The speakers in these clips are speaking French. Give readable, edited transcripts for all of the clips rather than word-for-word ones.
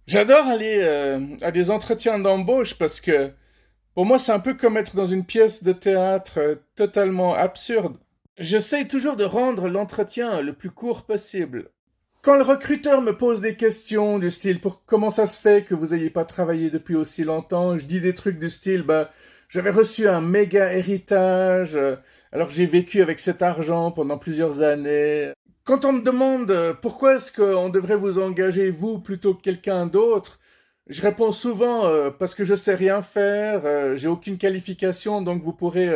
J'adore aller à des entretiens d'embauche parce que pour moi c'est un peu comme être dans une pièce de théâtre totalement absurde. J'essaye toujours de rendre l'entretien le plus court possible. Quand le recruteur me pose des questions du style pour comment ça se fait que vous n'ayez pas travaillé depuis aussi longtemps, je dis des trucs du style bah j'avais reçu un méga héritage, alors j'ai vécu avec cet argent pendant plusieurs années. Quand on me demande pourquoi est-ce qu'on devrait vous engager vous plutôt que quelqu'un d'autre, je réponds souvent parce que je sais rien faire, j'ai aucune qualification, donc vous pourrez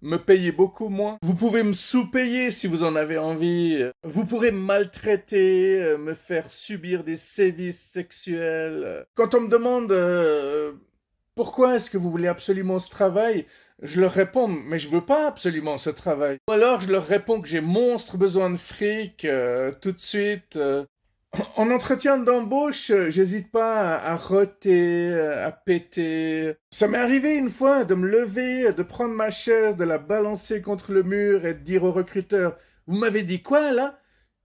me payer beaucoup moins. Vous pouvez me sous-payer si vous en avez envie. Vous pourrez me maltraiter, me faire subir des sévices sexuels. Quand on me demande pourquoi est-ce que vous voulez absolument ce travail, je leur réponds mais je veux pas absolument ce travail. Ou alors je leur réponds que j'ai monstre besoin de fric tout de suite. En entretien d'embauche, j'hésite pas à roter, à péter. Ça m'est arrivé une fois de me lever, de prendre ma chaise, de la balancer contre le mur et de dire au recruteur, vous m'avez dit quoi là?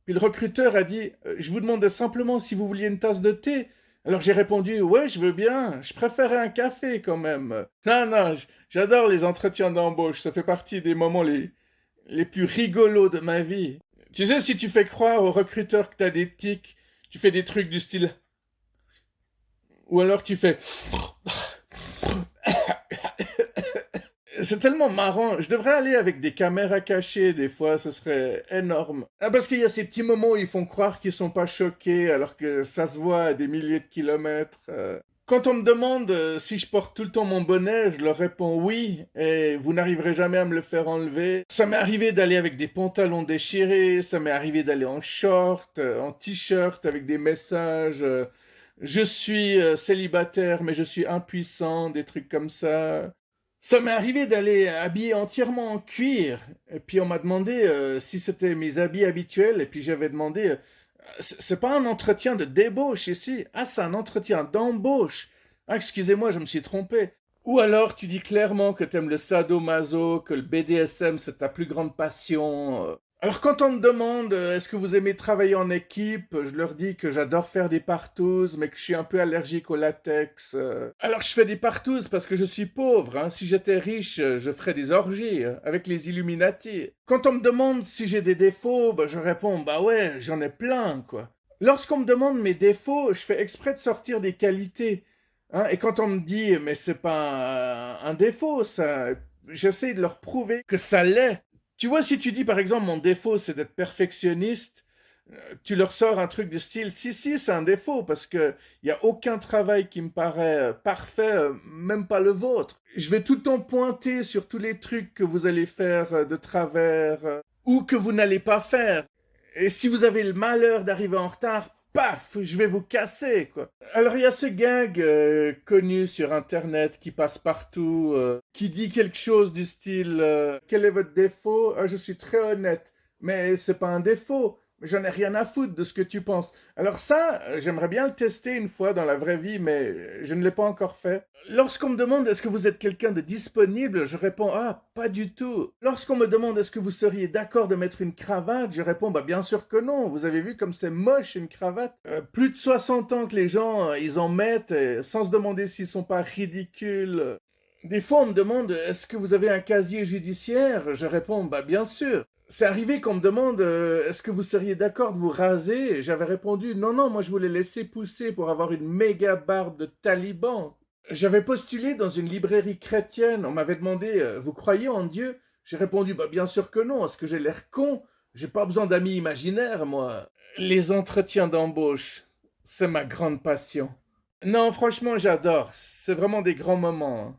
Puis le recruteur a dit, je vous demandais simplement si vous vouliez une tasse de thé. Alors j'ai répondu, ouais, je veux bien, je préférais un café quand même. Non, non, j'adore les entretiens d'embauche, ça fait partie des moments les plus rigolos de ma vie. Tu sais, si tu fais croire au recruteur que t'as des tics, tu fais des trucs du style. Ou alors tu fais. C'est tellement marrant. Je devrais aller avec des caméras cachées des fois, ce serait énorme. Ah, parce qu'il y a ces petits moments où ils font croire qu'ils sont pas choqués alors que ça se voit à des milliers de kilomètres. Quand on me demande si je porte tout le temps mon bonnet, je leur réponds oui, et vous n'arriverez jamais à me le faire enlever. Ça m'est arrivé d'aller avec des pantalons déchirés, ça m'est arrivé d'aller en short, en t-shirt avec des messages. Je suis célibataire, mais je suis impuissant, des trucs comme ça. Ça m'est arrivé d'aller habillé entièrement en cuir, et puis on m'a demandé si c'était mes habits habituels, et puis j'avais demandé c'est pas un entretien de débauche ici. Ah, c'est un entretien d'embauche. Ah, excusez-moi, je me suis trompé. Ou alors tu dis clairement que t'aimes le sadomaso, que le BDSM c'est ta plus grande passion. Alors quand on me demande est-ce que vous aimez travailler en équipe, je leur dis que j'adore faire des partouzes, mais que je suis un peu allergique au latex. Alors je fais des partouzes parce que je suis pauvre. Hein. Si j'étais riche, je ferais des orgies avec les Illuminati. Quand on me demande si j'ai des défauts, bah, je réponds bah ouais, j'en ai plein quoi. Lorsqu'on me demande mes défauts, je fais exprès de sortir des qualités. Hein, et quand on me dit mais c'est pas un défaut ça, j'essaie de leur prouver que ça l'est. Tu vois, si tu dis par exemple mon défaut c'est d'être perfectionniste, tu leur sors un truc du style si si c'est un défaut parce que il y a aucun travail qui me paraît parfait, même pas le vôtre. Je vais tout le temps pointer sur tous les trucs que vous allez faire de travers ou que vous n'allez pas faire. Et si vous avez le malheur d'arriver en retard, paf, je vais vous casser, quoi. Alors il y a ce gag connu sur Internet qui passe partout, qui dit quelque chose du style quel est votre défaut? Ah, je suis très honnête. Mais c'est pas un défaut. J'en ai rien à foutre de ce que tu penses. Alors ça, j'aimerais bien le tester une fois dans la vraie vie, mais je ne l'ai pas encore fait. Lorsqu'on me demande est-ce que vous êtes quelqu'un de disponible, je réponds ah, pas du tout. Lorsqu'on me demande est-ce que vous seriez d'accord de mettre une cravate, je réponds bah bien sûr que non. Vous avez vu comme c'est moche une cravate. Plus de 60 ans que les gens ils en mettent sans se demander s'ils sont pas ridicules. Des fois, on me demande est-ce que vous avez un casier judiciaire? Je réponds bah bien sûr. C'est arrivé qu'on me demande est-ce que vous seriez d'accord de vous raser? Et j'avais répondu non, non, moi je voulais laisser pousser pour avoir une méga barbe de taliban. J'avais postulé dans une librairie chrétienne. On m'avait demandé vous croyez en Dieu? J'ai répondu bah bien sûr que non. Est-ce que j'ai l'air con? J'ai pas besoin d'amis imaginaires, moi. Les entretiens d'embauche, c'est ma grande passion. Non, franchement, j'adore. C'est vraiment des grands moments. Hein.